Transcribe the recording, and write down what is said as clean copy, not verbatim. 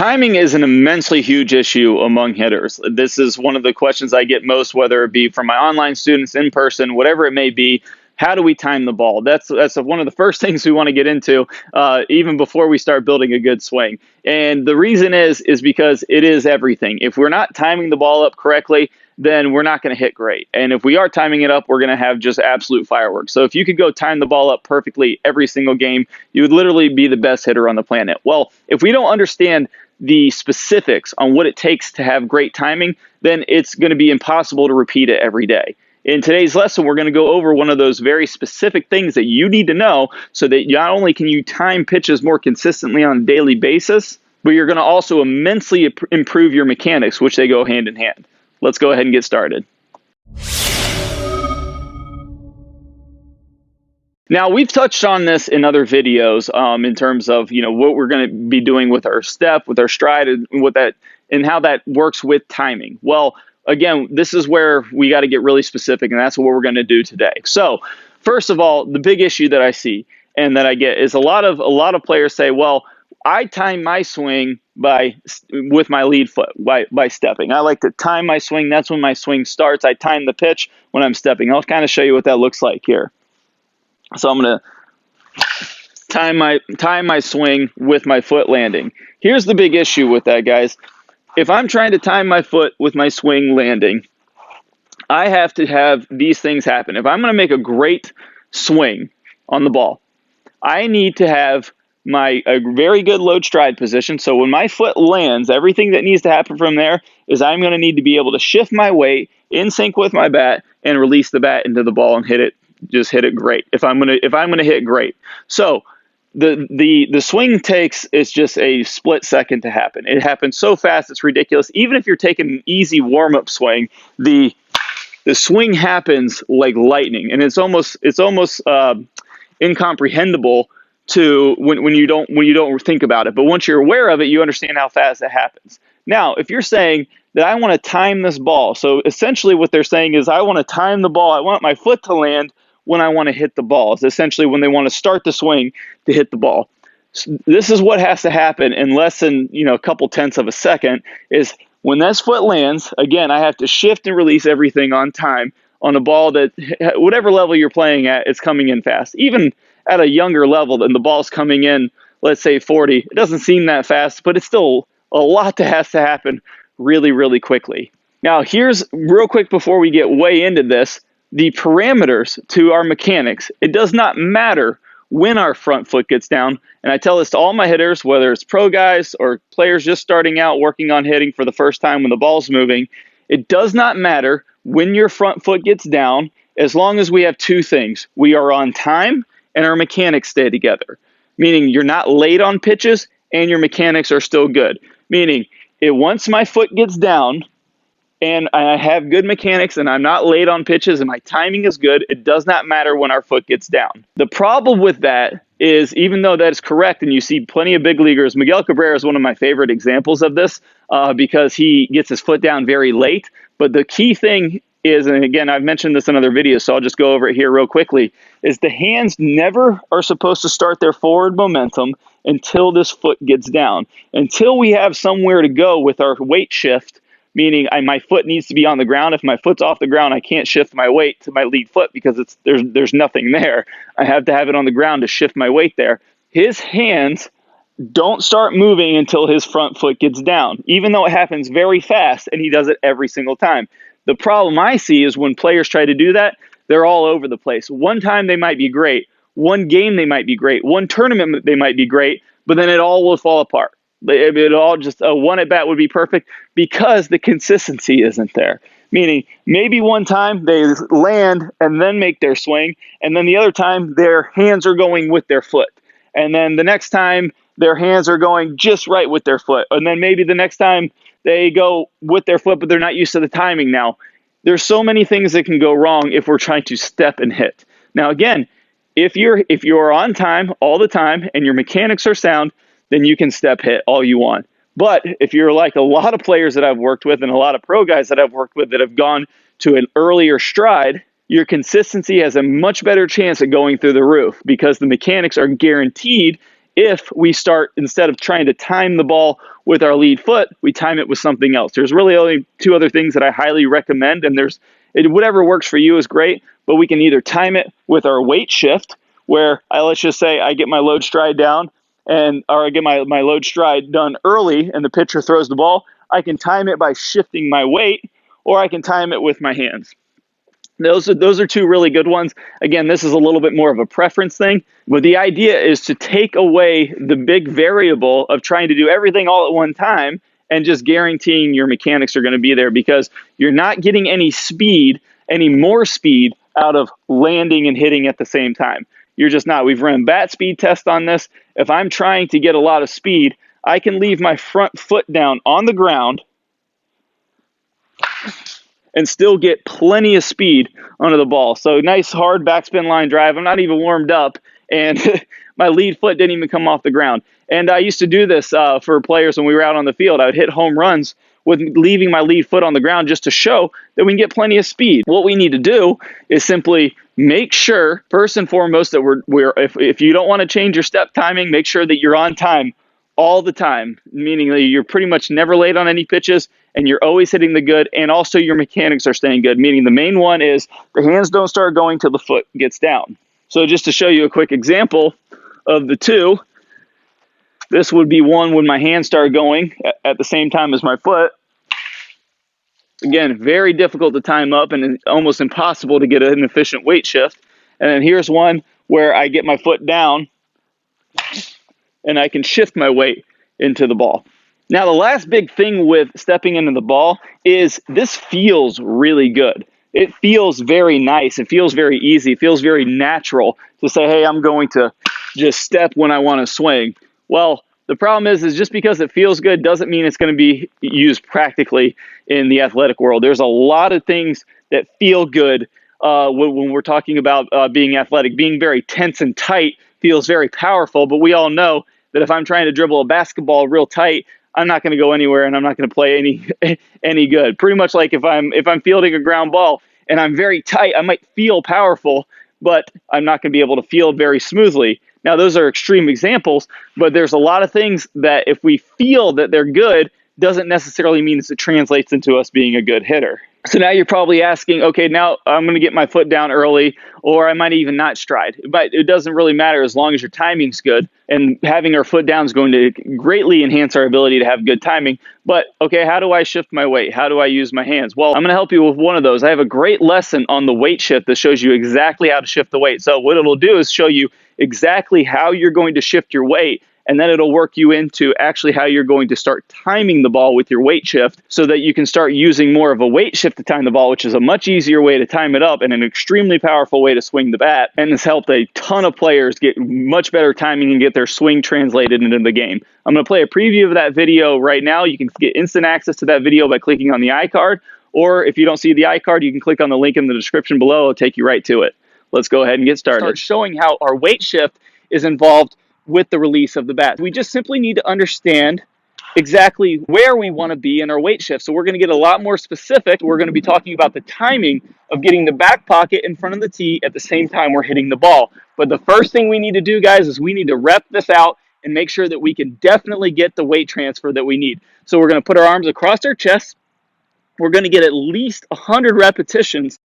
Timing is an immensely huge issue among hitters. This is one of the questions I get most, whether it be from my online students, in person, whatever it may be. How do we time the ball? That's one of the first things we want to get into, even before we start building a good swing. And the reason is because it is everything. If we're not timing the ball up correctly, then we're not going to hit great. And if we are timing it up, we're going to have just absolute fireworks. So if you could go time the ball up perfectly every single game, you would literally be the best hitter on the planet. Well, if we don't understand the specifics on what it takes to have great timing, then it's going to be impossible to repeat it every day. In today's lesson, we're going to go over one of those very specific things that you need to know so that not only can you time pitches more consistently on a daily basis, but you're going to also immensely improve your mechanics, which they go hand in hand. Let's go ahead and get started. Now, we've touched on this in other videos in terms of what we're going to be doing with our step, with our stride, and how that works with timing. Well, again, this is where we got to get really specific, and that's what we're going to do today. So, first of all, the big issue that I see and that I get is a lot of players say, "Well, I time my swing with my lead foot by stepping. I like to time my swing. That's when my swing starts. I time the pitch when I'm stepping." I'll kind of show you what that looks like here. So I'm going to time my swing with my foot landing. Here's the big issue with that, guys. If I'm trying to time my foot with my swing landing, I have to have these things happen. If I'm going to make a great swing on the ball, I need to have a very good load stride position. So when my foot lands, everything that needs to happen from there is I'm going to need to be able to shift my weight in sync with my bat and release the bat into the ball and hit it great. If I'm gonna hit great. So the swing takes is just a split second to happen. It happens so fast it's ridiculous. Even if you're taking an easy warm-up swing, the swing happens like lightning, and it's almost incomprehensible to when you don't think about it. But once you're aware of it, you understand how fast it happens. Now, if you're saying that I want to time this ball, so essentially what they're saying is I want to time the ball. I want my foot to land when I want to hit the ball. It's essentially when they want to start the swing to hit the ball. So this is what has to happen in less than a couple tenths of a second. Is when this foot lands, again, I have to shift and release everything on time on a ball that whatever level you're playing at, it's coming in fast. Even at a younger level, than the ball's coming in, let's say 40. It doesn't seem that fast, but it's still a lot that has to happen really, really quickly. Now, here's real quick before we get way into this, the parameters to our mechanics. It does not matter when our front foot gets down. And I tell this to all my hitters, whether it's pro guys or players just starting out working on hitting for the first time when the ball's moving. It does not matter when your front foot gets down, as long as we have two things. We are on time and our mechanics stay together. Meaning you're not late on pitches and your mechanics are still good. Meaning once my foot gets down, and I have good mechanics and I'm not late on pitches and my timing is good, it does not matter when our foot gets down. The problem with that is, even though that is correct, and you see plenty of big leaguers, Miguel Cabrera is one of my favorite examples of this because he gets his foot down very late. But the key thing is, and again, I've mentioned this in other videos, so I'll just go over it here real quickly, is the hands never are supposed to start their forward momentum until this foot gets down. Until we have somewhere to go with our weight shift, meaning my foot needs to be on the ground. If my foot's off the ground, I can't shift my weight to my lead foot because there's nothing there. I have to have it on the ground to shift my weight there. His hands don't start moving until his front foot gets down, even though it happens very fast and he does it every single time. The problem I see is when players try to do that, they're all over the place. One time they might be great. One game they might be great. One tournament they might be great, but then it all will fall apart. It all just one at bat would be perfect because the consistency isn't there. Meaning maybe one time they land and then make their swing, and then the other time their hands are going with their foot. And then the next time their hands are going just right with their foot. And then maybe the next time they go with their foot, but they're not used to the timing now. There's so many things that can go wrong if we're trying to step and hit. Now, again, if you're on time all the time and your mechanics are sound, then you can step hit all you want. But if you're like a lot of players that I've worked with and a lot of pro guys that I've worked with that have gone to an earlier stride, your consistency has a much better chance of going through the roof because the mechanics are guaranteed if we start, instead of trying to time the ball with our lead foot, we time it with something else. There's really only two other things that I highly recommend, and whatever works for you is great, but we can either time it with our weight shift, where let's just say I get my load stride down, or I get my load stride done early and the pitcher throws the ball. I can time it by shifting my weight, or I can time it with my hands. Those are two really good ones. Again, this is a little bit more of a preference thing, but the idea is to take away the big variable of trying to do everything all at one time and just guaranteeing your mechanics are going to be there, because you're not getting any more speed out of landing and hitting at the same time. You're just not. We've run bat speed tests on this. If I'm trying to get a lot of speed, I can leave my front foot down on the ground and still get plenty of speed onto the ball. So nice hard backspin line drive. I'm not even warmed up, and my lead foot didn't even come off the ground. And I used to do this for players when we were out on the field. I would hit home runs with leaving my lead foot on the ground just to show that we can get plenty of speed. What we need to do is simply make sure, first and foremost, that if you don't want to change your step timing, make sure that you're on time all the time, meaning that you're pretty much never late on any pitches and you're always hitting the good, and also your mechanics are staying good, meaning the main one is the hands don't start going till the foot gets down. So just to show you a quick example of the two, this would be one when my hands start going at the same time as my foot. Again, very difficult to time up and almost impossible to get an efficient weight shift. And then here's one where I get my foot down and I can shift my weight into the ball. Now, the last big thing with stepping into the ball is this feels really good. It feels very nice. It feels very easy. It feels very natural to say, hey, I'm going to just step when I want to swing. Well, the problem is just because it feels good doesn't mean it's going to be used practically in the athletic world. There's a lot of things that feel good when we're talking about being athletic. Being very tense and tight feels very powerful, but we all know that if I'm trying to dribble a basketball real tight, I'm not going to go anywhere and I'm not going to play any good. Pretty much like if I'm fielding a ground ball and I'm very tight, I might feel powerful, but I'm not going to be able to field very smoothly. Now, those are extreme examples, but there's a lot of things that if we feel that they're good, doesn't necessarily mean it translates into us being a good hitter. So now you're probably asking, okay, now I'm going to get my foot down early, or I might even not stride. But it doesn't really matter as long as your timing's good. And having our foot down is going to greatly enhance our ability to have good timing. But, okay, how do I shift my weight? How do I use my hands? Well, I'm going to help you with one of those. I have a great lesson on the weight shift that shows you exactly how to shift the weight. So what it'll do is show you exactly how you're going to shift your weight, and then it'll work you into actually how you're going to start timing the ball with your weight shift so that you can start using more of a weight shift to time the ball, which is a much easier way to time it up and an extremely powerful way to swing the bat. And has helped a ton of players get much better timing and get their swing translated into the game. I'm going to play a preview of that video right now. You can get instant access to that video by clicking on the iCard, or if you don't see the iCard, you can click on the link in the description below. It'll take you right to it. Let's go ahead and get started. Start showing how our weight shift is involved with the release of the bat. We just simply need to understand exactly where we want to be in our weight shift. So we're going to get a lot more specific. We're going to be talking about the timing of getting the back pocket in front of the tee at the same time we're hitting the ball. But the first thing we need to do, guys, is we need to rep this out and make sure that we can definitely get the weight transfer that we need. So we're going to put our arms across our chest. We're going to get at least 100 repetitions